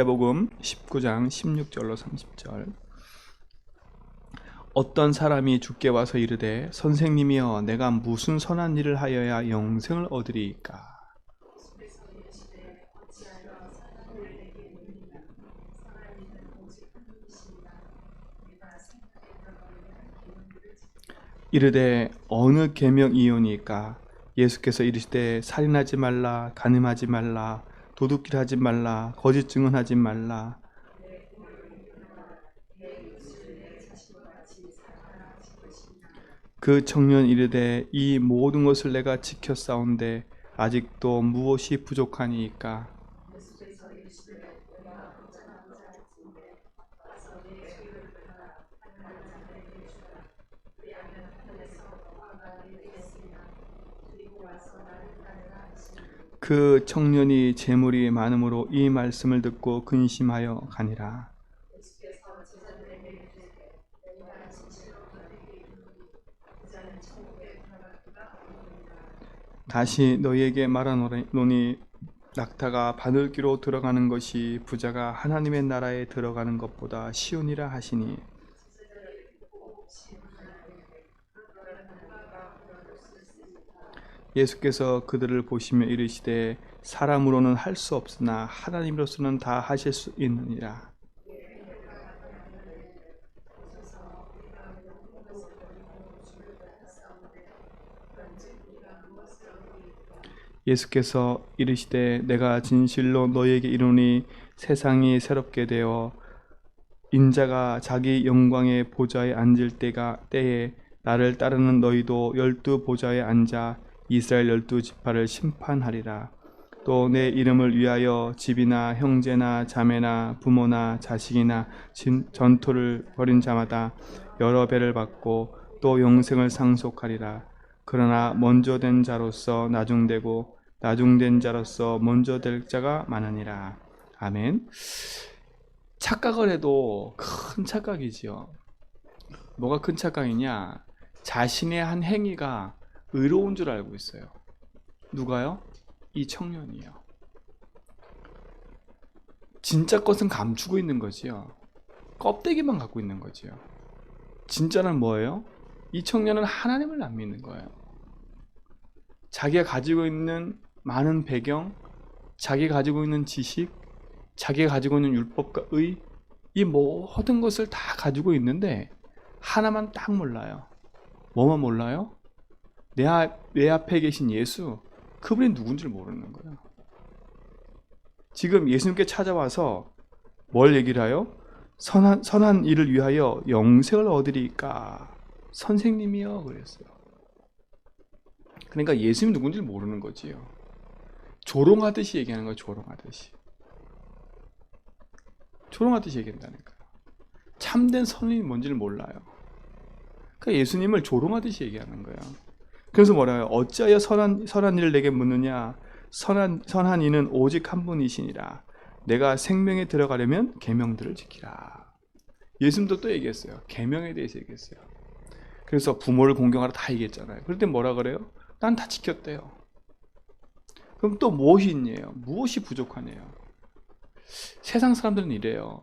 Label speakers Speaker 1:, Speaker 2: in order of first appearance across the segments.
Speaker 1: 마태복음 19장 16절로 30절. 어떤 사람이 주께 와서 이르되 선생님이여 내가 무슨 선한 일을 하여야 영생을 얻으리이까. 이르되 어느 계명이오니까. 예수께서 이르시되 살인하지 말라, 간음하지 말라, 도둑질하지 말라, 거짓 증언하지 말라. 그 청년 이르되 이 모든 것을 내가 지켰사온데 아직도 무엇이 부족하니이까. 그 청년이 재물이 많음으로 이 말씀을 듣고 근심하여 가니라. 다시 너희에게 말하노니 낙타가 바늘귀로 들어가는 것이 부자가 하나님의 나라에 들어가는 것보다 쉬우니라 하시니. 예수께서 그들을 보시며 이르시되 사람으로는 할 수 없으나 하나님으로서는 다 하실 수 있느니라. 예수께서 이르시되 내가 진실로 너희에게 이르노니 세상이 새롭게 되어 인자가 자기 영광의 보좌에 앉을 때에 나를 따르는 너희도 12 보좌에 앉아 이스라엘 12 지파를 심판하리라. 또 내 이름을 위하여 집이나 형제나 자매나 부모나 자식이나 전토를 벌인 자마다 여러 배를 받고 또 영생을 상속하리라. 그러나 먼저 된 자로서 나중되고 나중된 자로서 먼저 될 자가 많으니라. 아멘. 착각을 해도 큰 착각이지요. 뭐가 큰 착각이냐? 자신의 한 행위가 의로운 줄 알고 있어요. 누가요? 이 청년이요. 진짜 것은 감추고 있는 거지요. 껍데기만 갖고 있는 거지요. 진짜는 뭐예요? 이 청년은 하나님을 안 믿는 거예요. 자기가 가지고 있는 많은 배경, 자기가 가지고 있는 지식, 자기가 가지고 있는 율법과 의, 이 모든 것을 다 가지고 있는데 하나만 딱 몰라요. 뭐만 몰라요? 내 앞에 계신 예수, 그분이 누군지를 모르는 거예요. 지금 예수님께 찾아와서 뭘 얘기를 해요? 선한 일을 위하여 영생을 얻으리까. 선생님이요 그랬어요. 그러니까 예수님이 누군지를 모르는 거지요. 조롱하듯이 얘기하는 거예요. 조롱하듯이 얘기한다는 거예요. 참된 선인이 뭔지를 몰라요. 그러니까 예수님을 조롱하듯이 얘기하는 거예요. 그래서 뭐라요? 어찌하여 선한 일을 내게 묻느냐? 선한 이는 오직 한 분이시니라. 내가 생명에 들어가려면 계명들을 지키라. 예수님도 또 얘기했어요. 계명에 대해서 얘기했어요. 그래서 부모를 공경하라 다 얘기했잖아요. 그럴 때 뭐라 그래요? 난 다 지켰대요. 그럼 또 무엇이 있냐요? 무엇이 부족하냐요? 세상 사람들은 이래요.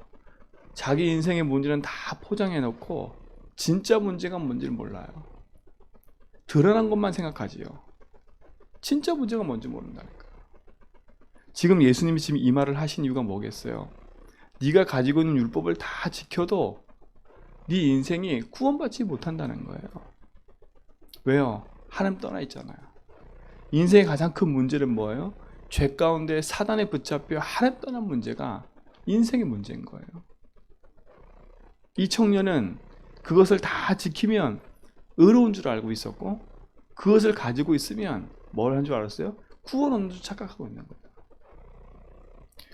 Speaker 1: 자기 인생의 문제는 다 포장해 놓고 진짜 문제가 뭔지를 몰라요. 드러난 것만 생각하지요. 진짜 문제가 뭔지 모른다니까. 지금 예수님이 지금 이 말을 하신 이유가 뭐겠어요? 네가 가지고 있는 율법을 다 지켜도 네 인생이 구원받지 못한다는 거예요. 왜요? 하나님 떠나 있잖아요. 인생의 가장 큰 문제는 뭐예요? 죄 가운데 사단에 붙잡혀 하나님 떠난 문제가 인생의 문제인 거예요. 이 청년은 그것을 다 지키면 의로운 줄 알고 있었고, 그것을 가지고 있으면 뭘 한 줄 알았어요? 구원 얻는 줄 착각하고 있는 거예요.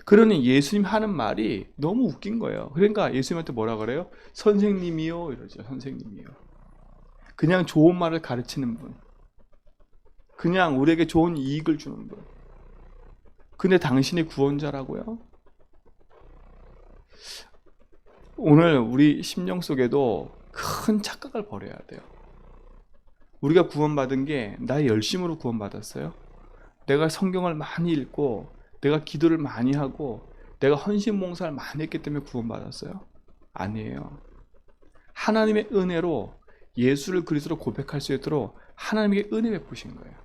Speaker 1: 그러니 예수님 하는 말이 너무 웃긴 거예요. 그러니까 예수님한테 뭐라 그래요? 선생님이요 이러죠. 선생님이요. 그냥 좋은 말을 가르치는 분, 그냥 우리에게 좋은 이익을 주는 분. 근데 당신이 구원자라고요? 오늘 우리 심령 속에도 큰 착각을 버려야 돼요. 우리가 구원받은 게 나의 열심으로 구원받았어요? 내가 성경을 많이 읽고 내가 기도를 많이 하고 내가 헌신 봉사를 많이 했기 때문에 구원받았어요? 아니에요. 하나님의 은혜로 예수를 그리스도로 고백할 수 있도록 하나님에게 은혜 베푸신 거예요.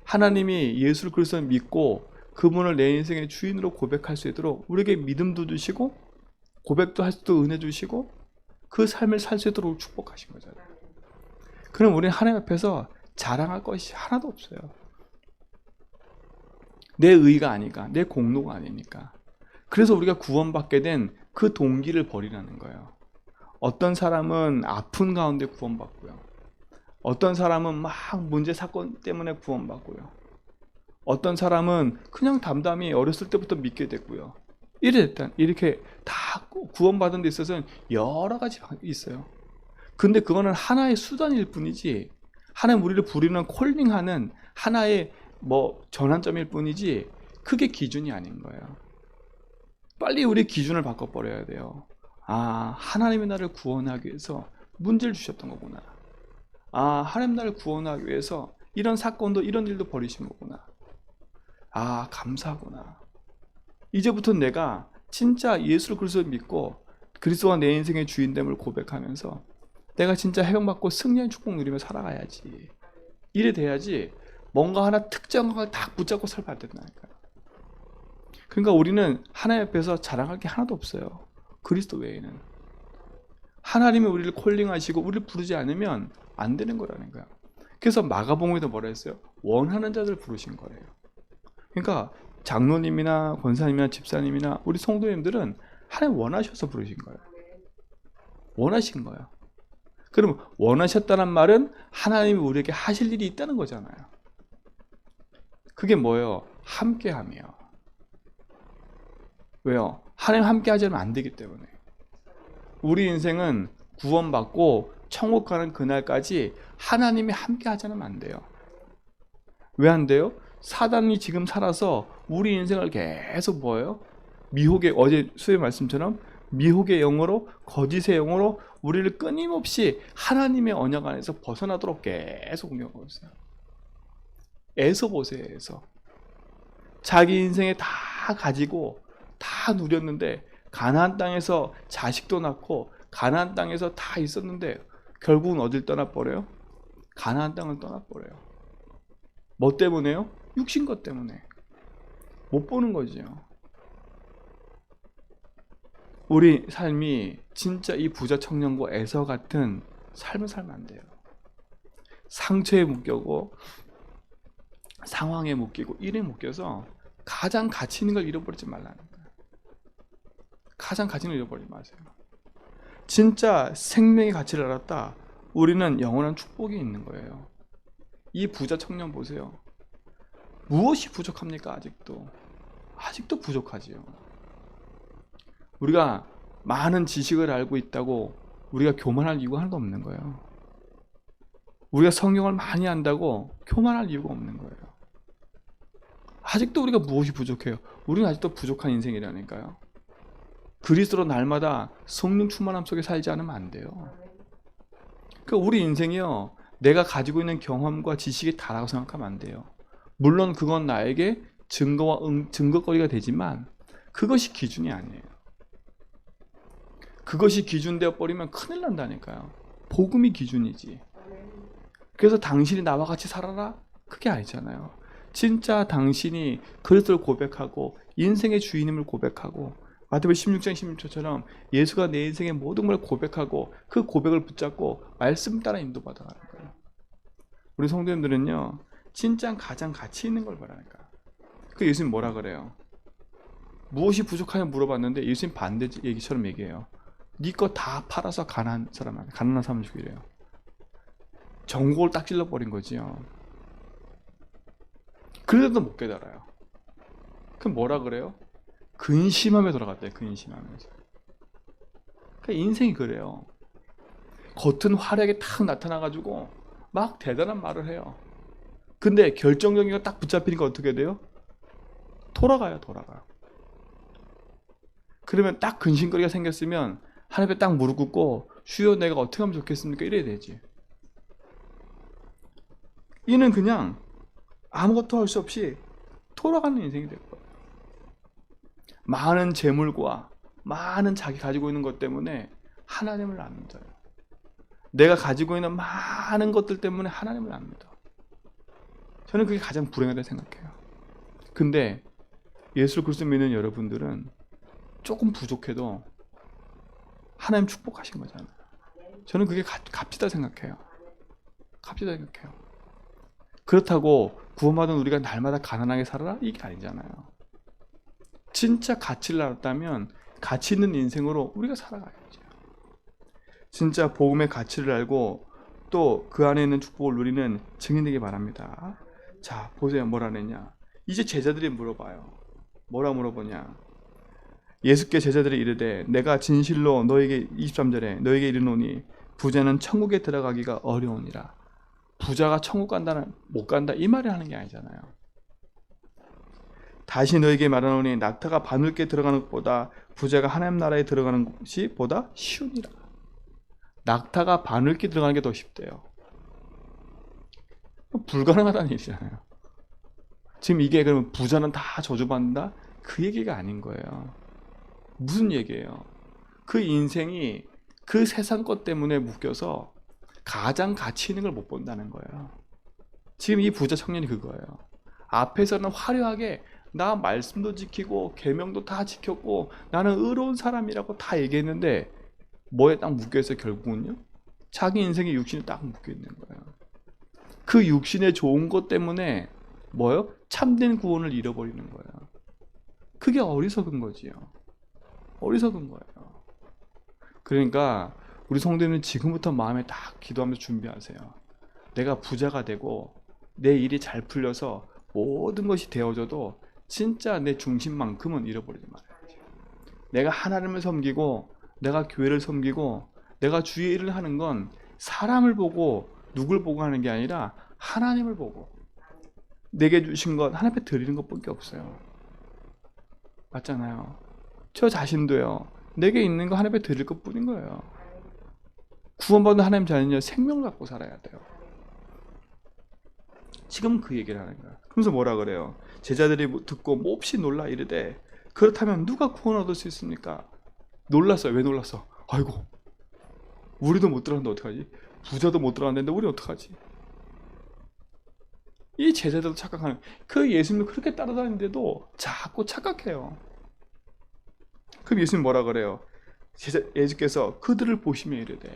Speaker 1: 하나님이 예수를 그리스도를 믿고 그분을 내 인생의 주인으로 고백할 수 있도록 우리에게 믿음도 주시고 고백도 할 수도 은혜 주시고 그 삶을 살 수 있도록 축복하신 거잖아요. 그럼 우리는 하나님 앞에서 자랑할 것이 하나도 없어요. 내 의가 아니까, 내 공로가 아니니까. 그래서 우리가 구원받게 된 그 동기를 버리라는 거예요. 어떤 사람은 아픈 가운데 구원받고요. 어떤 사람은 막 문제 사건 때문에 구원받고요. 어떤 사람은 그냥 담담히 어렸을 때부터 믿게 됐고요. 이렇게 다 구원받은 데 있어서는 여러 가지 있어요. 근데 그거는 하나의 수단일 뿐이지, 하나님 우리를 부르는 콜링하는 하나의 전환점일 뿐이지 그게 기준이 아닌 거예요. 빨리 우리 기준을 바꿔버려야 돼요. 아, 하나님이 나를 구원하기 위해서 문제를 주셨던 거구나. 아, 하나님 나를 구원하기 위해서 이런 사건도 이런 일도 벌이신 거구나. 아, 감사하구나. 이제부터 내가 진짜 예수를 그리스도를 믿고 그리스도가 내 인생의 주인됨을 고백하면서 내가 진짜 해방받고 승리의 축복 누리며 살아가야지. 이래 돼야지 뭔가 하나 특정한 걸 딱 붙잡고 살면 안 된다니까요. 그러니까 우리는 하나님 앞에서 자랑할 게 하나도 없어요. 그리스도 외에는. 하나님이 우리를 콜링하시고 우리를 부르지 않으면 안 되는 거라는 거야. 그래서 마가복음에도 뭐라 했어요? 원하는 자들 부르신 거예요. 그러니까 장로님이나 권사님이나 집사님이나 우리 성도님들은 하나님 원하셔서 부르신 거예요. 원하신 거예요. 그럼 원하셨다는 말은 하나님이 우리에게 하실 일이 있다는 거잖아요. 그게 뭐예요? 함께함이에요. 왜요? 하나님 함께 하지 않으면 안 되기 때문에. 우리 인생은 구원받고 천국 가는 그날까지 하나님이 함께 하지 않으면 안 돼요. 왜 안 돼요? 사단이 지금 살아서 우리 인생을 계속 뭐예요? 미혹의, 어제 수의 말씀처럼 미혹의 영으로, 거짓의 영으로 우리를 끊임없이 하나님의 언약 안에서 벗어나도록 계속 공격하고 있어요. 애서 보세요, 애서. 자기 인생에 다 가지고 다 누렸는데 가나안 땅에서 자식도 낳고 가나안 땅에서 다 있었는데 결국은 어딜 떠나버려요? 가나안 땅을 떠나버려요. 뭐 때문에요? 육신 것 때문에. 못 보는 거죠. 우리 삶이 진짜 이 부자 청년과 에서 같은 삶을 살면 안 돼요. 상처에 묶이고 상황에 묶이고 일에 묶여서 가장 가치 있는 걸 잃어버리지 말라는 거예요. 가장 가치 있는 걸 잃어버리지 마세요. 진짜 생명의 가치를 알았다. 우리는 영원한 축복이 있는 거예요. 이 부자 청년 보세요. 무엇이 부족합니까? 아직도 부족하지요. 우리가 많은 지식을 알고 있다고 우리가 교만할 이유가 하나도 없는 거예요. 우리가 성경을 많이 안다고 교만할 이유가 없는 거예요. 아직도 우리가 무엇이 부족해요? 우리는 아직도 부족한 인생이라니까요. 그리스도로 날마다 성령 충만함 속에 살지 않으면 안 돼요. 그러니까 우리 인생이요, 내가 가지고 있는 경험과 지식이 다라고 생각하면 안 돼요. 물론 그건 나에게 증거거리가 되지만 그것이 기준이 아니에요. 그것이 기준되어 버리면 큰일 난다니까요. 복음이 기준이지. 그래서 당신이 나와 같이 살아라? 그게 아니잖아요. 진짜 당신이 그리스도를 고백하고 인생의 주인임을 고백하고 마태복음 16장 16절처럼 예수가 내 인생의 모든 걸 고백하고 그 고백을 붙잡고 말씀 따라 인도받아가는 거예요. 우리 성도님들은요, 진짜 가장 가치 있는 걸 바라니까. 그 예수님 뭐라 그래요? 무엇이 부족하냐 물어봤는데 예수님 반대 얘기처럼 얘기해요. 네 거 다 팔아서 가난한 사람 죽이래요. 전곡을 딱 찔러버린 거지요. 그래도 못 깨달아요. 그럼 뭐라 그래요? 근심함에 돌아갔대요. 근심하면서. 그러니까 인생이 그래요. 겉은 화려하게 탁 나타나가지고 막 대단한 말을 해요. 근데 결정적인 거 딱 붙잡히니까 어떻게 돼요? 돌아가요. 그러면 딱 근심거리가 생겼으면 하나님에 딱 무릎 꿇고 주여 내가 어떻게 하면 좋겠습니까? 이래야 되지. 이는 그냥 아무것도 할 수 없이 돌아가는 인생이 될 거예요. 많은 재물과 많은 자기 가지고 있는 것 때문에 하나님을 안 믿어요. 내가 가지고 있는 많은 것들 때문에 하나님을 안 믿어. 저는 그게 가장 불행하다고 생각해요. 근데 예수 그리스도 믿는 여러분들은 조금 부족해도 하나님 축복하신 거잖아요. 저는 그게 값지다 생각해요. 값지다 생각해요. 그렇다고 구원받은 우리가 날마다 가난하게 살아라? 이게 아니잖아요. 진짜 가치를 알았다면 가치 있는 인생으로 우리가 살아가야죠. 진짜 복음의 가치를 알고 또 그 안에 있는 축복을 누리는 증인되기 바랍니다. 자, 보세요. 뭐라 그랬냐. 이제 제자들이 물어봐요. 뭐라 물어보냐. 예수께 제자들이 이르되 내가 진실로 너에게 23절에 너에게 이르노니 부자는 천국에 들어가기가 어려우니라. 부자가 천국 간다는 못 간다 이 말을 하는 게 아니잖아요. 다시 너에게 말하노니 낙타가 바늘게 들어가는 것보다 부자가 하나님 나라에 들어가는 것이 보다 쉬우니라. 낙타가 바늘게 들어가는 게 더 쉽대요. 불가능하다는 일이잖아요. 지금 이게 그러면 부자는 다 저주받는다? 그 얘기가 아닌 거예요. 무슨 얘기예요? 그 인생이 그 세상 것 때문에 묶여서 가장 가치 있는 걸 못 본다는 거예요. 지금 이 부자 청년이 그거예요. 앞에서는 화려하게 나 말씀도 지키고 계명도 다 지켰고 나는 의로운 사람이라고 다 얘기했는데 뭐에 딱 묶여있어요. 결국은요 자기 인생의 육신에 딱 묶여있는 거예요. 그 육신의 좋은 것 때문에 뭐요? 참된 구원을 잃어버리는 거예요. 그게 어리석은 거지요. 어리석은 거예요. 그러니까 우리 성도님은 지금부터 마음에 딱 기도하면서 준비하세요. 내가 부자가 되고 내 일이 잘 풀려서 모든 것이 되어져도 진짜 내 중심만큼은 잃어버리지 말아야지. 내가 하나님을 섬기고 내가 교회를 섬기고 내가 주의 일을 하는 건 사람을 보고 누굴 보고 하는 게 아니라 하나님을 보고 내게 주신 것 하나님 앞에 드리는 것밖에 없어요. 맞잖아요. 저 자신도요. 내게 있는 거 하나님 앞에 드릴 것뿐인 거예요. 구원받은 하나님 자녀는 생명을 갖고 살아야 돼요. 지금 그 얘기를 하는 거야. 그러면서 뭐라 그래요? 제자들이 듣고 몹시 놀라 이르되 그렇다면 누가 구원 얻을 수 있습니까? 놀랐어요. 왜 놀랐어? 아이고 우리도 못 들어갔는데 어떡하지? 부자도 못 들어갔는데 우리 어떡하지? 이 제자들도 착각하는 그 예수님을 그렇게 따라다니는데도 자꾸 착각해요. 그럼 예수님 뭐라 그래요? 예수께서 그들을 보시며 이르되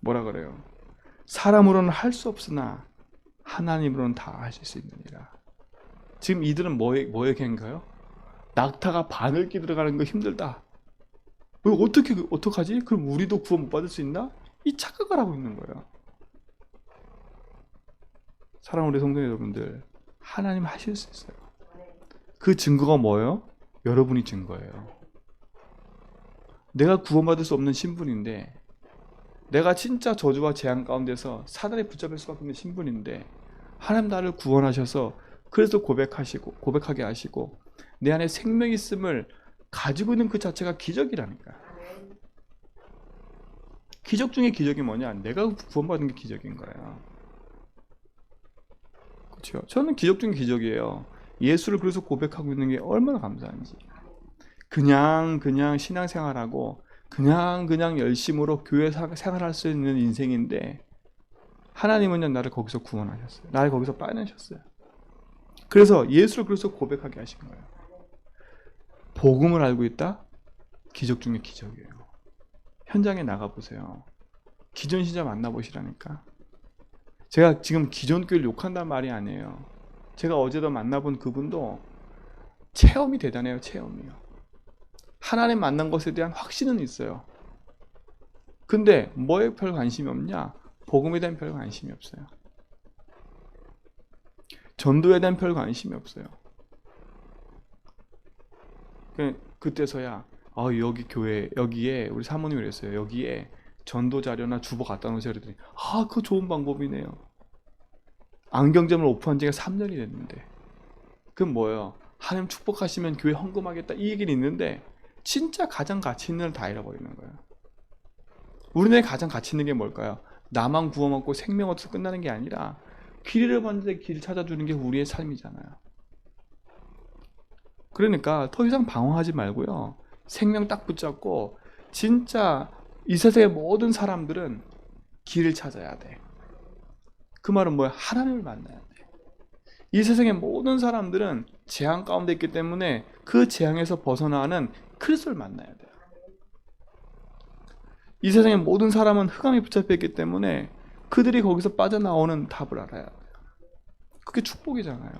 Speaker 1: 뭐라 그래요? 사람으로는 할 수 없으나 하나님으로는 다 하실 수 있느니라. 지금 이들은 뭐의 개인가요? 낙타가 바늘기 들어가는 거 힘들다. 어떡하지? 그럼 우리도 구원 못 받을 수 있나? 이 착각을 하고 있는 거예요. 사랑하는 우리 성도 여러분들, 하나님 하실 수 있어요. 그 증거가 뭐예요? 여러분이 증거예요. 내가 구원받을 수 없는 신분인데 내가 진짜 저주와 재앙 가운데서 사단에 붙잡힐 수밖에 없는 신분인데 하나님 나를 구원하셔서 그래서 고백하게 하시고 내 안에 생명이 있음을 가지고 있는 그 자체가 기적이라니까. 기적 중에 기적이 뭐냐? 내가 구원받은 게 기적인 거예요. 그렇죠? 저는 기적 중에 기적이에요. 예수를 그래서 고백하고 있는 게 얼마나 감사한지. 그냥 신앙생활하고 그냥 열심으로 교회 생활할 수 있는 인생인데 하나님은요 나를 거기서 구원하셨어요. 나를 거기서 빠내셨어요. 그래서 예수를 그래서 고백하게 하신 거예요. 복음을 알고 있다? 기적 중에 기적이에요. 현장에 나가보세요. 기존 신자 만나보시라니까. 제가 지금 기존 교회를 욕한다는 말이 아니에요. 제가 어제도 만나본 그분도 체험이 대단해요. 체험이요. 하나님 만난 것에 대한 확신은 있어요. 근데 뭐에 별 관심이 없냐? 복음에 대한 별 관심이 없어요. 전도에 대한 별 관심이 없어요. 그때서야 여기 교회 여기에 우리 사모님이 그랬어요. 여기에 전도 자료나 주보 갖다 놓으세요. 그랬더니 그거 좋은 방법이네요. 안경점을 오픈한 지가 3년이 됐는데 그럼 뭐예요? 하나님 축복하시면 교회 헌금하겠다 이 얘기는 있는데 진짜 가장 가치 있는 걸 다 잃어버리는 거예요. 우리네 가장 가치 있는 게 뭘까요? 나만 구워 먹고 생명 얻어서 끝나는 게 아니라 길 잃어봤는데 길 찾아주는 게 우리의 삶이잖아요. 그러니까 더 이상 방황하지 말고요. 생명 딱 붙잡고 진짜 이 세상의 모든 사람들은 길을 찾아야 돼. 그 말은 뭐야? 하나님을 만나야 돼. 이 세상의 모든 사람들은 재앙 가운데 있기 때문에 그 재앙에서 벗어나는 그리스도를 만나야 돼요. 이 세상의 모든 사람은 흑암에 붙잡혀 있기 때문에 그들이 거기서 빠져나오는 답을 알아야 돼요. 그게 축복이잖아요.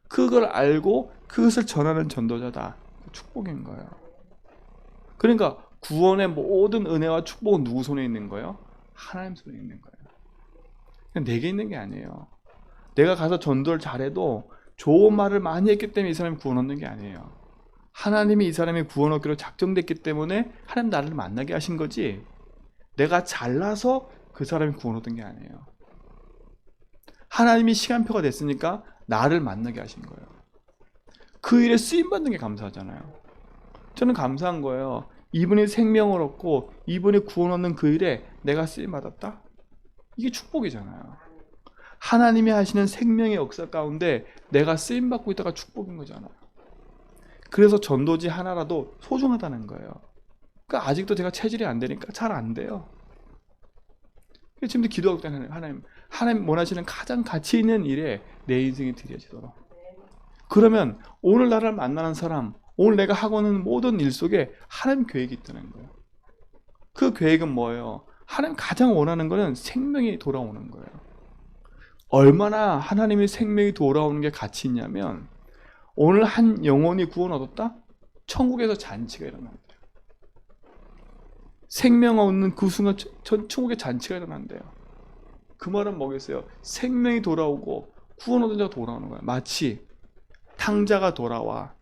Speaker 1: 그걸 알고 그것을 전하는 전도자다. 축복인 거예요. 그러니까 구원의 모든 은혜와 축복은 누구 손에 있는 거예요? 하나님 손에 있는 거예요. 그냥 내게 있는 게 아니에요. 내가 가서 전도를 잘해도 좋은 말을 많이 했기 때문에 이 사람이 구원 얻는 게 아니에요. 하나님이 이 사람이 구원 얻기로 작정됐기 때문에 하나님 나를 만나게 하신 거지, 내가 잘나서 그 사람이 구원 얻은 게 아니에요. 하나님이 시간표가 됐으니까 나를 만나게 하신 거예요. 그 일에 쓰임받는 게 감사하잖아요. 저는 감사한 거예요. 이분이 생명을 얻고 이분이 구원 얻는 그 일에 내가 쓰임받았다? 이게 축복이잖아요. 하나님이 하시는 생명의 역사 가운데 내가 쓰임받고 있다가 축복인 거잖아요. 그래서 전도지 하나라도 소중하다는 거예요. 그러니까 아직도 제가 체질이 안 되니까 잘 안 돼요. 지금도 기도하고 있다는 하나님 원하시는 가장 가치 있는 일에 내 인생이 드려지도록. 그러면 오늘 나를 만나는 사람, 오늘 내가 하고 있는 모든 일 속에 하나님 계획이 있다는 거예요. 그 계획은 뭐예요? 하나님 가장 원하는 거는 생명이 돌아오는 거예요. 얼마나 하나님의 생명이 돌아오는 게 가치 있냐면, 오늘 한 영혼이 구원 얻었다? 천국에서 잔치가 일어난대요. 생명 얻는 그 순간 천국에 잔치가 일어난대요. 그 말은 뭐겠어요? 생명이 돌아오고 구원 얻은 자가 돌아오는 거예요. 마치 탕자가 돌아와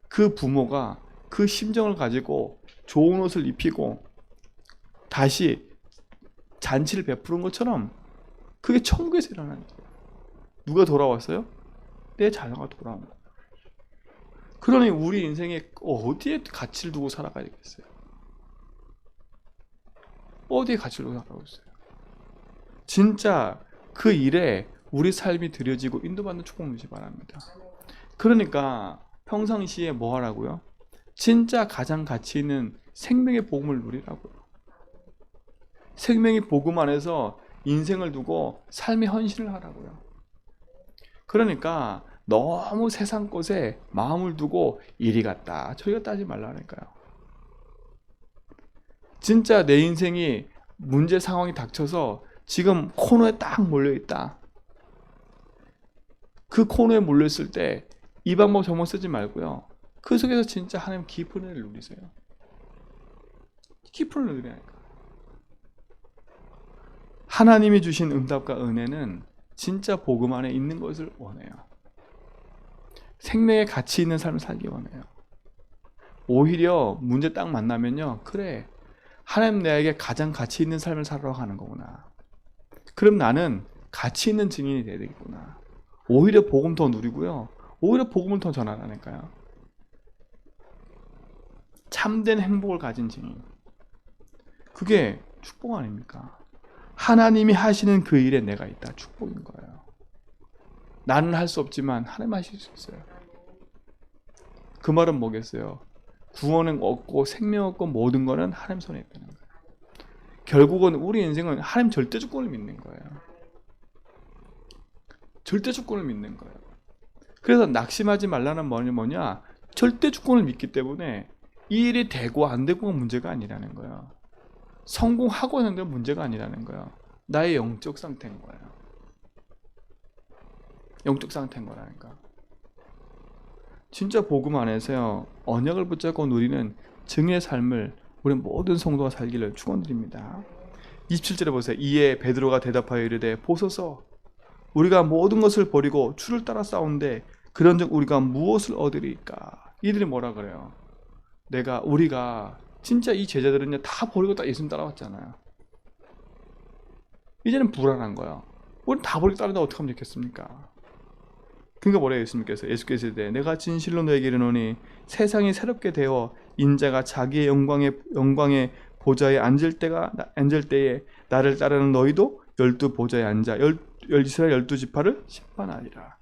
Speaker 1: 그 부모가 그 심정을 가지고 좋은 옷을 입히고 다시 잔치를 베푸는 것처럼 그게 천국에서 일어나는 거예요. 누가 돌아왔어요? 내 자녀가 돌아온 거예요. 그러니 우리 인생에 어디에 가치를 두고 살아가야겠어요? 어디에 가치를 두고 살아가고 있어요? 진짜 그 일에 우리 삶이 드려지고 인도받는 축복 누리시 바랍니다. 그러니까 평상시에 뭐 하라고요? 진짜 가장 가치 있는 생명의 복음을 누리라고요. 생명의 복음 안에서 인생을 두고 삶의 헌신을 하라고요. 그러니까 너무 세상 것에 마음을 두고 이리 갔다 저리 갔다 하지 말라니까요. 진짜 내 인생이 문제 상황이 닥쳐서 지금 코너에 딱 몰려있다. 그 코너에 몰려있을 때 이 방법 저번 쓰지 말고요. 그 속에서 진짜 하나님 깊은 은혜를 누리세요. 깊은 은혜를 누리니까. 하나님이 주신 응답과 은혜는 진짜 복음 안에 있는 것을 원해요. 생명의 가치 있는 삶을 살기 원해요. 오히려 문제 딱 만나면요, 그래, 하나님 나에게 가장 가치 있는 삶을 살아가고 하는 거구나. 그럼 나는 가치 있는 증인이 돼야 되겠구나. 오히려 복음 더 누리고요, 오히려 복음을 더 전하라니까요. 참된 행복을 가진 증인, 그게 축복 아닙니까? 하나님이 하시는 그 일에 내가 있다, 축복인 거예요. 나는 할 수 없지만 하나님 하실 수 있어요. 그 말은 뭐겠어요? 구원은 얻고 생명 얻고 모든 거는 하나님 손에 있다는 거예요. 결국은 우리 인생은 하나님 절대 주권을 믿는 거예요. 절대 주권을 믿는 거예요. 그래서 낙심하지 말라는 말이 뭐냐? 절대 주권을 믿기 때문에 이 일이 되고 안 되고가 문제가 아니라는 거예요. 성공하고 하는 게 문제가 아니라는 거예요. 나의 영적 상태인 거예요. 영적 상태인 거라니까. 진짜 복음 안에서요, 언약을 붙잡고 누리는 증의 삶을 우리 모든 성도가 살기를 축원드립니다. 27절에 보세요. 이에 베드로가 대답하여 이르되 보소서, 우리가 모든 것을 버리고 주를 따라 싸운데 그런즉 우리가 무엇을 얻으리까? 이들이 뭐라 그래요? 우리가 진짜 이 제자들은 다 버리고 다 예수님 따라왔잖아요. 이제는 불안한 거야. 우리는 다 버리고 따르는데 어떻게 하면 좋겠습니까? 그러니까 뭐래요? 예수께서 이르되 내가 진실로 너에게 이르노니 세상이 새롭게 되어 인자가 자기의 영광의 보좌에 앉을 때에 나를 따르는 너희도 12 보좌에 앉아 이스라엘 12지파를 심판하리라.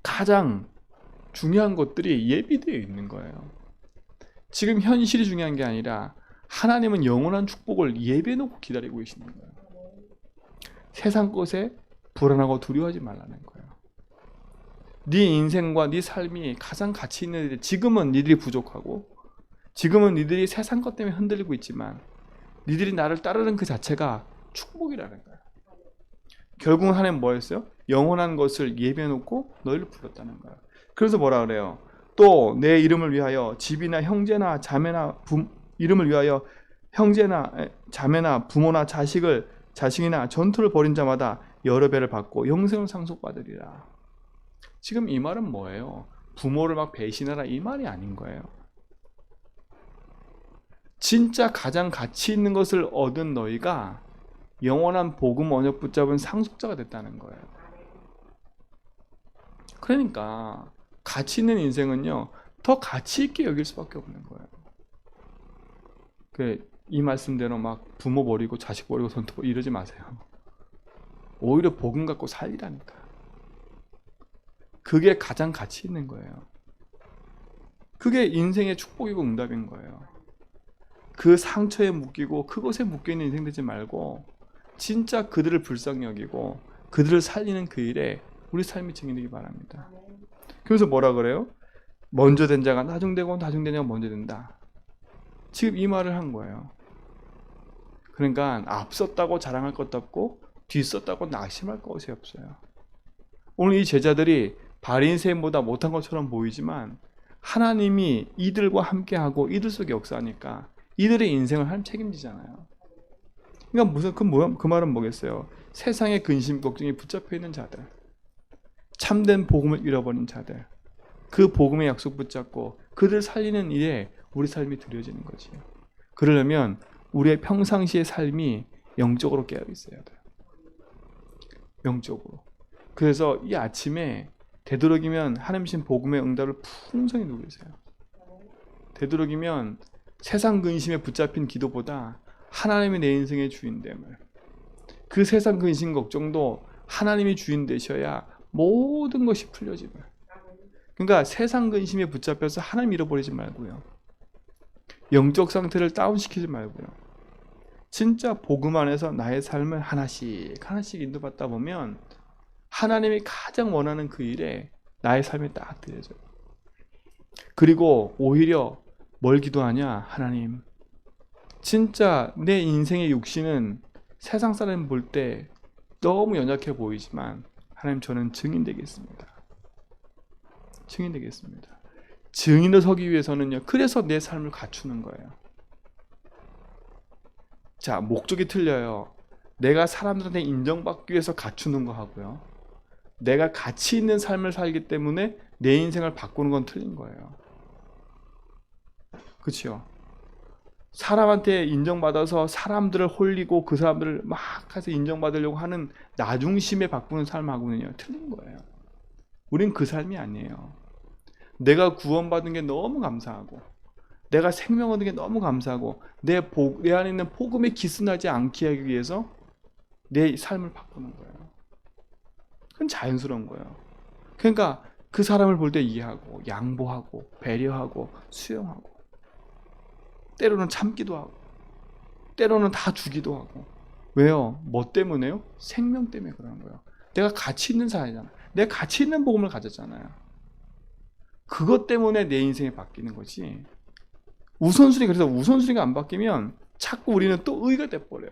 Speaker 1: 가장 중요한 것들이 예비되어 있는 거예요. 지금 현실이 중요한 게 아니라 하나님은 영원한 축복을 예배해놓고 기다리고 계시는 거예요. 세상 것에 불안하고 두려워하지 말라는 거예요. 네 인생과 네 삶이 가장 가치 있는 일에 지금은 니들이 부족하고 지금은 니들이 세상 것 때문에 흔들리고 있지만 니들이 나를 따르는 그 자체가 축복이라는 거예요. 결국은 하나님 뭐였어요? 영원한 것을 예배해놓고 너희를 불렀다는 거예요. 그래서 뭐라 그래요? 또 내 이름을 위하여 집이나 형제나 자매나 이름을 위하여 형제나 자매나 부모나 자식이나 전투를 벌인 자마다 여러 배를 받고 영생을 상속받으리라. 지금 이 말은 뭐예요? 부모를 막 배신하라 이 말이 아닌 거예요. 진짜 가장 가치 있는 것을 얻은 너희가 영원한 복음 언약 붙잡은 상속자가 됐다는 거예요. 그러니까 가치 있는 인생은요 더 가치 있게 여길 수밖에 없는 거예요. 이 말씀대로 막 부모 버리고 자식 버리고 전투 버리고 이러지 마세요. 오히려 복음 갖고 살리라니까. 그게 가장 가치 있는 거예요. 그게 인생의 축복이고 응답인 거예요. 그 상처에 묶이고 그것에 묶여있는 인생 되지 말고 진짜 그들을 불쌍히 여기고 그들을 살리는 그 일에 우리 삶이 증인되기 바랍니다. 그래서 뭐라 그래요? 먼저 된 자가 나중되고 나중된 자가 먼저 된다. 지금 이 말을 한 거예요. 그러니까 앞섰다고 자랑할 것도 없고 뒤섰다고 낙심할 것이 없어요. 오늘 이 제자들이 바리새인보다 못한 것처럼 보이지만 하나님이 이들과 함께하고 이들 속에 역사하니까 이들의 인생을 하나님 책임지잖아요. 그러니까 그 말은 뭐겠어요? 세상의 근심 걱정이 붙잡혀 있는 자들, 참된 복음을 잃어버린 자들, 그 복음의 약속 붙잡고 그들 살리는 일에 우리 삶이 드려지는 거지. 그러려면 우리의 평상시의 삶이 영적으로 깨어 있어야 돼요. 영적으로. 그래서 이 아침에 되도록이면 하나님 신 복음의 응답을 풍성히 누리세요. 되도록이면 세상 근심에 붙잡힌 기도보다 하나님이 내 인생의 주인됨을, 그 세상 근심 걱정도 하나님이 주인 되셔야 모든 것이 풀려짐을. 그러니까 세상 근심에 붙잡혀서 하나님 잃어버리지 말고요. 영적 상태를 다운시키지 말고요. 진짜 복음 안에서 나의 삶을 하나씩 인도받다 보면 하나님이 가장 원하는 그 일에 나의 삶이 딱 드려져요. 그리고 오히려 뭘 기도하냐? 하나님, 진짜 내 인생의 육신은 세상 사람 볼 때 너무 연약해 보이지만 하나님 저는 증인 되겠습니다. 증인 되겠습니다. 증인으로 서기 위해서는요. 그래서 내 삶을 갖추는 거예요. 자, 목적이 틀려요. 내가 사람들한테 인정받기 위해서 갖추는 거 하고요. 내가 가치 있는 삶을 살기 때문에 내 인생을 바꾸는 건 틀린 거예요. 그렇죠? 사람한테 인정받아서 사람들을 홀리고 그 사람들을 막 해서 인정받으려고 하는 나중심에 바꾸는 삶하고는요 틀린 거예요. 우린 그 삶이 아니에요. 내가 구원받은 게 너무 감사하고 내가 생명 얻은 게 너무 감사하고 내 안에 있는 복음에 기스나지 않게 하기 위해서 내 삶을 바꾸는 거예요. 그건 자연스러운 거예요. 그러니까 그 사람을 볼 때 이해하고 양보하고 배려하고 수용하고 때로는 참기도 하고 때로는 다 주기도 하고. 왜요? 뭐 때문에요? 생명 때문에 그러는 거예요. 내가 가치 있는 사람이잖아. 내가 가치 있는 복음을 가졌잖아요. 그것 때문에 내 인생이 바뀌는 거지. 그래서 우선순위가 안 바뀌면 자꾸 우리는 또 의가 돼버려요.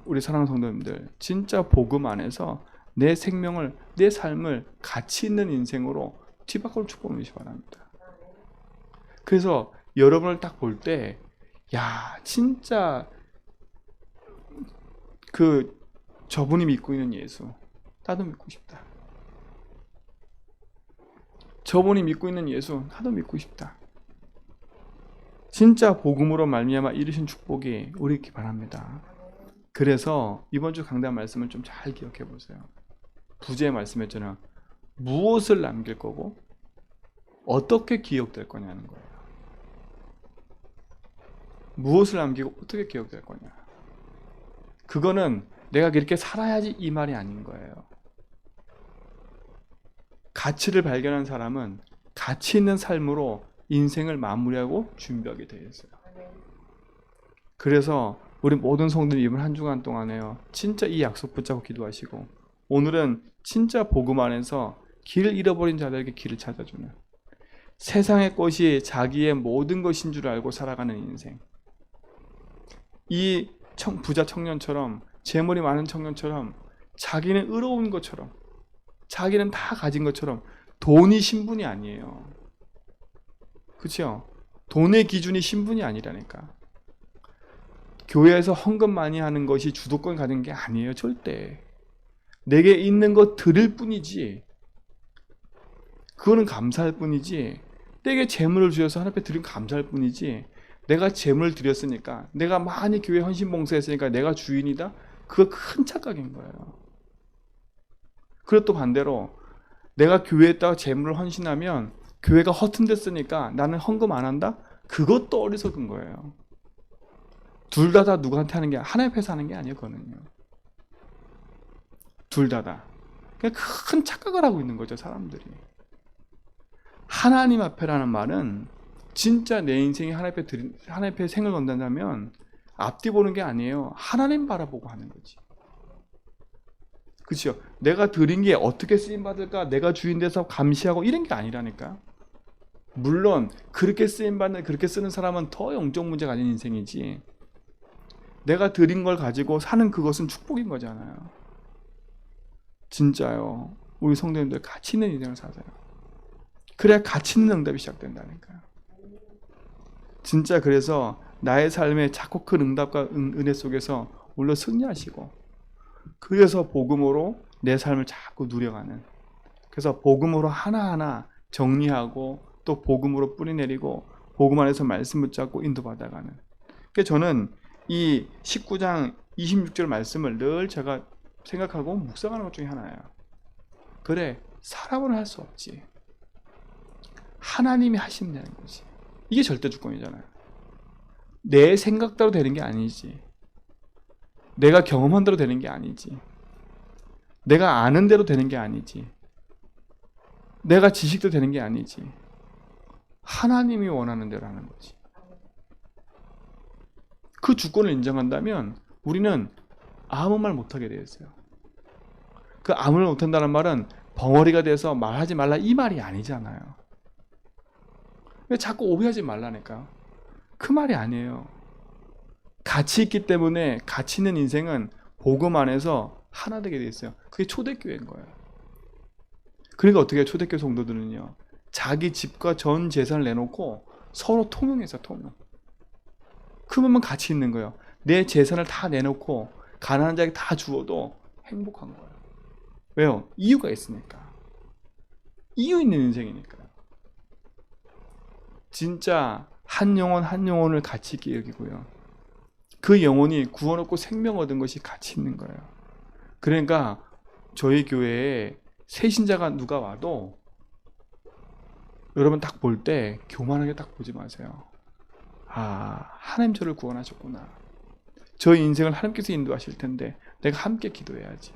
Speaker 1: 우리 사랑하는 성도님들, 진짜 복음 안에서 내 생명을, 내 삶을 가치 있는 인생으로 뒤바꿔 축복해 주시기 바랍니다. 그래서 여러분을 딱 볼 때, 야, 진짜 저분이 믿고 있는 예수, 나도 믿고 싶다. 저분이 믿고 있는 예수, 나도 믿고 싶다. 진짜 복음으로 말미암아 이루신 축복이 우리 있기 바랍니다. 그래서 이번 주 강단 말씀을 좀 잘 기억해 보세요. 부제의 말씀했잖아요. 무엇을 남길 거고 어떻게 기억될 거냐는 거예요. 무엇을 남기고 어떻게 기억될 거냐. 그거는 내가 그렇게 살아야지 이 말이 아닌 거예요. 가치를 발견한 사람은 가치 있는 삶으로 인생을 마무리하고 준비하게 되어 있어요. 그래서 우리 모든 성도님 이번 한 주간 동안에요, 진짜 이 약속 붙잡고 기도하시고, 오늘은 진짜 복음 안에서 길을 잃어버린 자들에게 길을 찾아주는, 세상의 것이 자기의 모든 것인 줄 알고 살아가는 인생, 이 부자 청년처럼, 재물이 많은 청년처럼, 자기는 의로운 것처럼, 자기는 다 가진 것처럼, 돈이 신분이 아니에요. 그렇죠? 돈의 기준이 신분이 아니라니까. 교회에서 헌금 많이 하는 것이 주도권 가진 게 아니에요. 절대. 내게 있는 것 드릴 뿐이지, 그거는 감사할 뿐이지, 내게 재물을 주셔서 하나님 앞에 드리면 감사할 뿐이지, 내가 재물을 드렸으니까, 내가 많이 교회 헌신 봉사했으니까 내가 주인이다? 그거 큰 착각인 거예요. 그리고 또 반대로 내가 교회에다가 재물을 헌신하면 교회가 허튼 데 쓰니까 나는 헌금 안 한다? 그것도 어리석은 거예요. 둘 다 누구한테 하는 게, 하나님 앞에서 하는 게 아니에요. 그거는요. 둘 다. 그냥 큰 착각을 하고 있는 거죠, 사람들이. 하나님 앞에라는 말은 진짜 내 인생이 하나님 앞에 생을 건든다면 앞뒤 보는 게 아니에요. 하나님 바라보고 하는 거지. 그렇죠? 내가 드린 게 어떻게 쓰임받을까, 내가 주인 돼서 감시하고 이런 게 아니라니까. 물론 그렇게 쓰임받는, 그렇게 쓰는 사람은 더 영적 문제가 아닌 인생이지, 내가 드린 걸 가지고 사는 그것은 축복인 거잖아요. 진짜요. 우리 성도님들 가치 있는 인생을 사세요. 그래야 가치 있는 응답이 시작된다니까요. 진짜. 그래서 나의 삶에 자꾸 큰 응답과 은혜 속에서 물론 승리하시고, 그래서 복음으로 내 삶을 자꾸 누려가는, 그래서 복음으로 하나하나 정리하고 또 복음으로 뿌리내리고 복음 안에서 말씀 붙잡고 인도받아가는. 그래서 저는 이 19장 26절 말씀을 늘 제가 생각하고 묵상하는 것 중에 하나예요. 그래, 사람은 할 수 없지, 하나님이 하시면 되는 거지. 이게 절대 주권이잖아요. 내 생각대로 되는 게 아니지, 내가 경험한 대로 되는 게 아니지, 내가 아는 대로 되는 게 아니지, 내가 지식대로 되는 게 아니지, 하나님이 원하는 대로 하는 거지. 그 주권을 인정한다면 우리는 아무 말 못하게 되어 있어요. 그 아무 말 못한다는 말은 벙어리가 돼서 말하지 말라 이 말이 아니잖아요. 왜 자꾸 오해하지 말라니까. 그 말이 아니에요. 가치 있기 때문에 가치 있는 인생은 복음 안에서 하나 되게 돼 있어요. 그게 초대교회인 거예요. 그러니까 어떻게 해요? 초대교회 성도들은요, 자기 집과 전 재산을 내놓고 서로 통용해서 통용. 그러면 가치 있는 거예요. 내 재산을 다 내놓고 가난한 자에게 다 주어도 행복한 거예요. 왜요? 이유가 있으니까. 이유 있는 인생이니까. 진짜 한 영혼 한 영혼을 가치 있게 여기고요, 그 영혼이 구원 얻고 생명 얻은 것이 가치 있는 거예요. 그러니까 저희 교회에 새신자가 누가 와도 여러분 딱 볼 때 교만하게 딱 보지 마세요. 아, 하나님 저를 구원하셨구나, 저희 인생을 하나님께서 인도하실 텐데 내가 함께 기도해야지,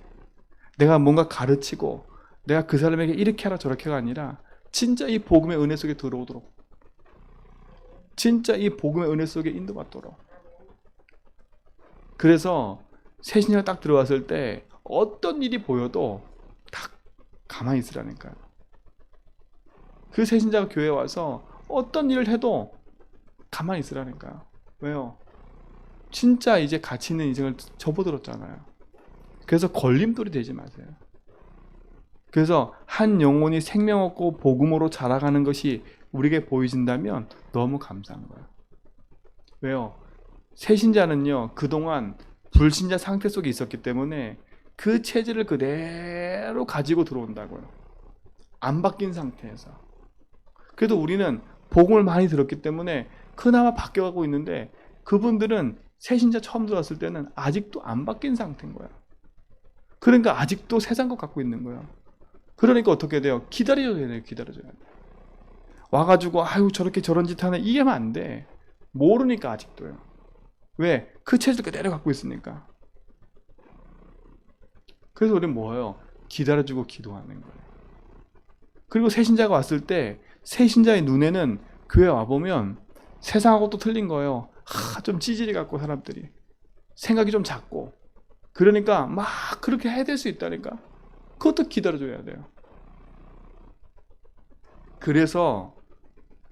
Speaker 1: 내가 뭔가 가르치고 내가 그 사람에게 이렇게 하라 저렇게가 아니라 진짜 이 복음의 은혜 속에 들어오도록, 진짜 이 복음의 은혜 속에 인도받도록. 그래서 새신자가 딱 들어왔을 때 어떤 일이 보여도 딱 가만히 있으라니까요. 그 새신자가 교회에 와서 어떤 일을 해도 가만히 있으라니까요. 왜요? 진짜 이제 가치 있는 인생을 접어들었잖아요. 그래서 걸림돌이 되지 마세요. 그래서 한 영혼이 생명 얻고 복음으로 자라가는 것이 우리에게 보여진다면 너무 감사한 거예요. 왜요? 새신자는요, 그동안 불신자 상태 속에 있었기 때문에 그 체질을 그대로 가지고 들어온다고요. 안 바뀐 상태에서. 그래도 우리는 복음을 많이 들었기 때문에 그나마 바뀌어가고 있는데, 그분들은 새신자 처음 들어왔을 때는 아직도 안 바뀐 상태인 거야. 그러니까 아직도 세상 것 갖고 있는 거야. 그러니까 어떻게 돼요? 기다려줘야 돼요. 기다려줘야 돼. 와가지고 아유 저렇게 저런 짓 하네 이게 하면 안 돼. 모르니까 아직도요. 왜? 그 체질 그대로 갖고 있으니까. 그래서 우리는 뭐예요? 기다려주고 기도하는 거예요. 그리고 새신자가 왔을 때 새신자의 눈에는 교회 와보면 세상하고 또 틀린 거예요. 좀 찌질이 같고 사람들이 생각이 좀 작고 그러니까 막 그렇게 해야 될 수 있다니까. 그것도 기다려줘야 돼요. 그래서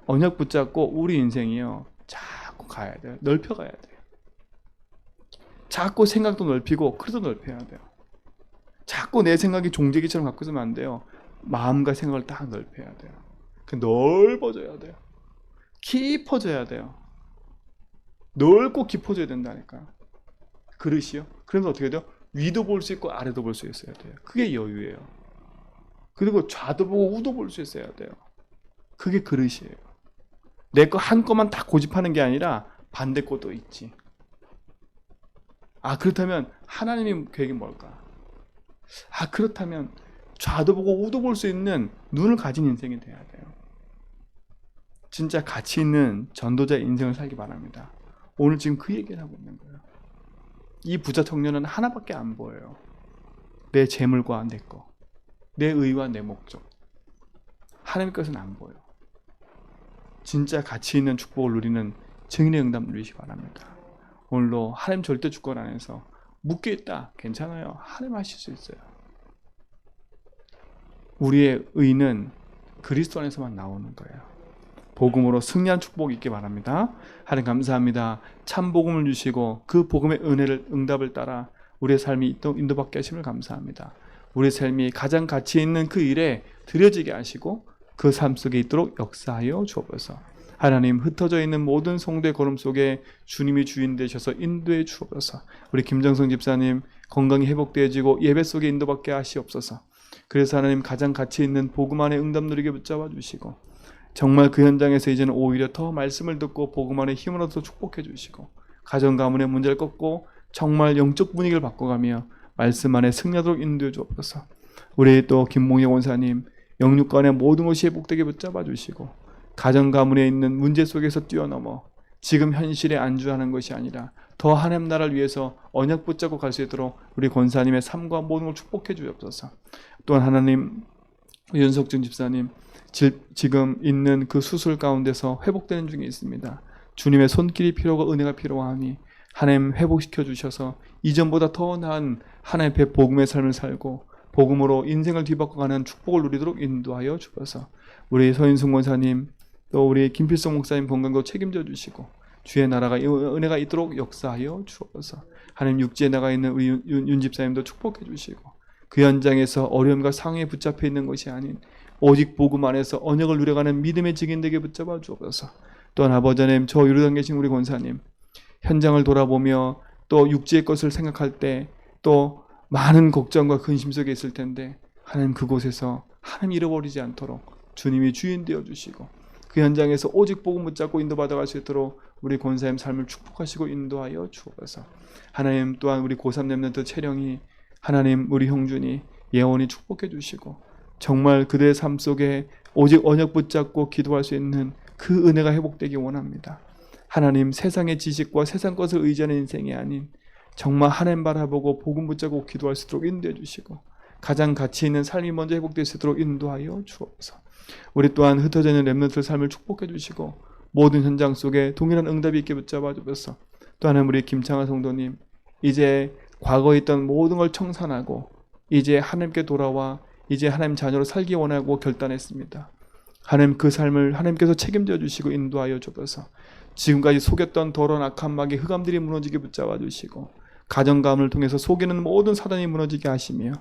Speaker 1: 언약 붙잡고 우리 인생이요 자꾸 가야 돼요. 넓혀가야 돼요. 자꾸 생각도 넓히고 그래도 넓혀야 돼요. 자꾸 내 생각이 종제기처럼 갖고 있으면 안 돼요. 마음과 생각을 딱 넓혀야 돼요. 넓어져야 돼요. 깊어져야 돼요. 넓고 깊어져야 된다니까. 그릇이요. 그러면 어떻게 돼요? 위도 볼 수 있고 아래도 볼 수 있어야 돼요. 그게 여유예요. 그리고 좌도 보고 우도 볼 수 있어야 돼요. 그게 그릇이에요. 내 거 한 거만 다 고집하는 게 아니라 반대 것도 있지. 그렇다면 하나님의 계획이 뭘까? 그렇다면 좌도 보고 우도 볼 수 있는 눈을 가진 인생이 돼야 돼요. 진짜 가치 있는 전도자의 인생을 살기 바랍니다. 오늘 지금 그 얘기를 하고 있는 거예요. 이 부자 청년은 하나밖에 안 보여요. 내 재물과 내 거, 내 의와 내 목적. 하나님 것은 안 보여. 진짜 가치 있는 축복을 누리는 증인의 응답 누리시기 바랍니다. 오늘도 하나님 절대 주권 안에서 묶여있다 괜찮아요. 하나님 하실 수 있어요. 우리의 의는 그리스도 안에서만 나오는 거예요. 복음으로 승리한 축복이 있기 바랍니다. 하나님 감사합니다. 참 복음을 주시고 그 복음의 은혜를 응답을 따라 우리의 삶이 인도받게 하심을 감사합니다. 우리의 삶이 가장 가치 있는 그 일에 드려지게 하시고 그 삶 속에 있도록 역사하여 주옵소서. 하나님 흩어져 있는 모든 성도의 걸음 속에 주님이 주인 되셔서 인도해 주옵소서. 우리 김정성 집사님 건강이 회복되어지고 예배 속에 인도받게 하시옵소서. 그래서 하나님 가장 가치 있는 복음 안에 응답 누리게 붙잡아 주시고 정말 그 현장에서 이제는 오히려 더 말씀을 듣고 복음 안에 힘을 얻어 축복해 주시고 가정 가문의 문제를 꺾고 정말 영적 분위기를 바꿔가며 말씀 안에 승리하도록 인도해 주옵소서. 우리 또 김몽희 원사님 영육간의 모든 것이 회복되게 붙잡아 주시고 가정 가문에 있는 문제 속에서 뛰어넘어 지금 현실에 안주하는 것이 아니라 더 하나님 나라를 위해서 언약 붙잡고 갈 수 있도록 우리 권사님의 삶과 모든 걸 축복해 주옵소서. 또한 하나님 윤석준 집사님 지금 있는 그 수술 가운데서 회복되는 중에 있습니다. 주님의 손길이 필요하고 은혜가 필요하니 하나님 회복시켜 주셔서 이전보다 더 나은 하나님의 복음의 삶을 살고 복음으로 인생을 뒤바꿔가는 축복을 누리도록 인도하여 주셔서 우리 서인승 권사님 또 우리 김필성 목사님 건강도 책임져 주시고 주의 나라가 은혜가 있도록 역사하여 주옵소서. 하나님 육지에 나가 있는 우리 윤 집사님도 축복해 주시고 그 현장에서 어려움과 상해에 붙잡혀 있는 것이 아닌 오직 복음 안에서 언약을 누려가는 믿음의 증인되게 붙잡아 주옵소서. 또한 아버지 하나님 저 유로당 계신 우리 권사님 현장을 돌아보며 또 육지의 것을 생각할 때 또 많은 걱정과 근심 속에 있을 텐데 하나님 그곳에서 하나님 잃어버리지 않도록 주님이 주인 되어 주시고 그 현장에서 오직 복음 붙잡고 인도받아갈 수 있도록 우리 권사님 삶을 축복하시고 인도하여 주옵소서. 하나님 또한 우리 고3 렘넌트 채령이 하나님 우리 형준이 예원이 축복해 주시고 정말 그들의 삶 속에 오직 언약 붙잡고 기도할 수 있는 그 은혜가 회복되기 원합니다. 하나님 세상의 지식과 세상 것을 의지하는 인생이 아닌 정말 하나님 바라보고 복음 붙잡고 기도할 수 있도록 인도해 주시고 가장 가치 있는 삶이 먼저 회복될 수 있도록 인도하여 주옵소서. 우리 또한 흩어져 있는 렘넌트의 삶을 축복해 주시고 모든 현장 속에 동일한 응답이 있게 붙잡아 주옵소서. 또 하나님 우리 김창하 성도님 이제 과거에 있던 모든 걸 청산하고 이제 하나님께 돌아와 이제 하나님 자녀로 살기 원하고 결단했습니다. 하나님 그 삶을 하나님께서 책임져 주시고 인도하여 주옵소서. 지금까지 속였던 더러운 악한 마귀 흑암들이 무너지게 붙잡아 주시고 가정가문을 통해서 속이는 모든 사단이 무너지게 하시며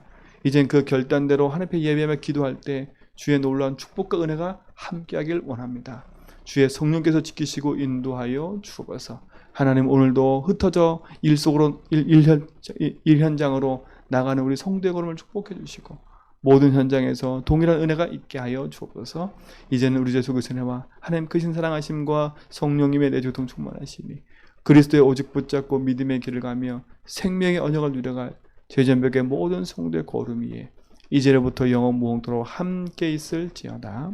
Speaker 1: 이젠 그 결단대로 하나님 앞에 예배하며 기도할 때 주의 놀라운 축복과 은혜가 함께하길 원합니다. 주의 성령께서 지키시고 인도하여 주옵소서. 하나님 오늘도 흩어져 일 속으로 일 현장으로 나가는 우리 성도의 걸음을 축복해 주시고 모든 현장에서 동일한 은혜가 있게 하여 주옵소서. 이제는 우리 주 예수 그리스도의 은혜와 하나님 크신 사랑하심과 성령님의 내주동 충만하시니 그리스도의 오직 붙잡고 믿음의 길을 가며 생명의 언약을 누려갈 제전벽의 모든 성도의 걸음 위에 이제로부터 영원 무궁토록 함께 있을지어다.